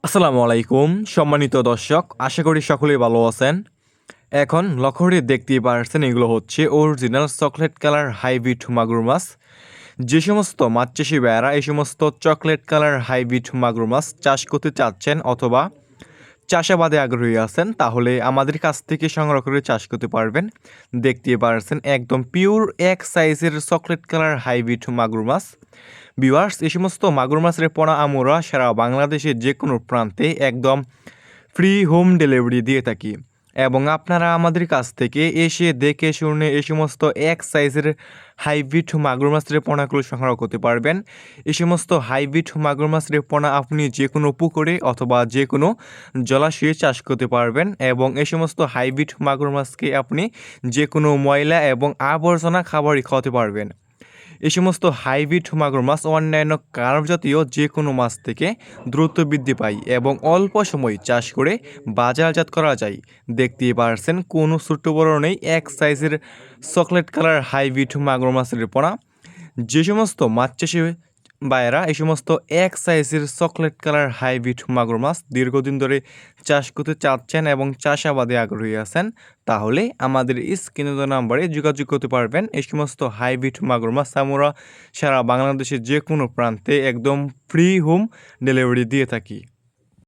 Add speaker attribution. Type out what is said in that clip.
Speaker 1: আসসালামু আলাইকুম সম্মানিত দর্শক, আশা করি সকলেই ভালো আছেন। এখন লক্ষ্য করে দেখতেই পারছেন, এগুলো হচ্ছে অরিজিনাল চকলেট কালার হাইব্রিড মাগুর মাছ। যে সমস্ত মাছ চাষি ভাইয়েরা এই সমস্ত চকলেট কালার হাইব্রিড মাগুর মাছ চাষ করতে চাচ্ছেন অথবা চাষাবাদে আগ্রহী আছেন, তাহলে আমাদের কাছ থেকে সংগ্রহ করে চাষ করতে পারবেন। দেখতেই পারছেন একদম পিওর এক সাইজের চকলেট কালার হাইব্রিড মাগুর মাছ। ভিউয়ার্স, এই সমস্ত মাগুর মাছের পোনা আমরা সারা বাংলাদেশের যে কোনো প্রান্তে একদম ফ্রি হোম ডেলিভারি দিয়ে থাকি এবং আপনারা আমাদের কাছ থেকে এসে দেখে শুনে এই সমস্ত এক সাইজের হাইব্রিড মাগুর মাছের পোনাগুলো সংগ্রহ করতে পারবেন। এই সমস্ত হাইব্রিড মাগুর মাছের পোনা আপনি যে কোনো পুকুরে অথবা যে কোনো জলাশয়ে চাষ করতে পারবেন এবং এই সমস্ত হাইব্রিড মাগুর মাছকে আপনি যে কোনো ময়লা এবং আবর্জনা খাবারই খাওয়াতে পারবেন। এই সমস্ত হাইব্রিড মাগুর মাছ অন্যান্য কার্প জাতীয় যে কোনো মাছ থেকে দ্রুত বৃদ্ধি পায় এবং অল্প সময় চাষ করে বাজারজাত করা যায়। দেখতেই পারছেন কোনো ছোট্ট বড় নেই, এক সাইজের চকলেট কালার হাইব্রিড মাগুর মাছের পোনা। যে সমস্ত মাছ চাষি ভাইয়েরা এই সমস্ত এক সাইজের চকলেট কালার হাইব্রিড মাগুর মাছ দীর্ঘদিন ধরে চাষ করতে চাচ্ছেন এবং চাষাবাদে আগ্রহী আছেন, তাহলে আমাদের স্ক্রিনে দেওয়া নাম্বারে যোগাযোগ করতে পারবেন। এই সমস্ত হাইব্রিড মাগুর মাছ আমরা সারা বাংলাদেশের যে কোনো প্রান্তে একদম ফ্রি হোম ডেলিভারি দিয়ে থাকি।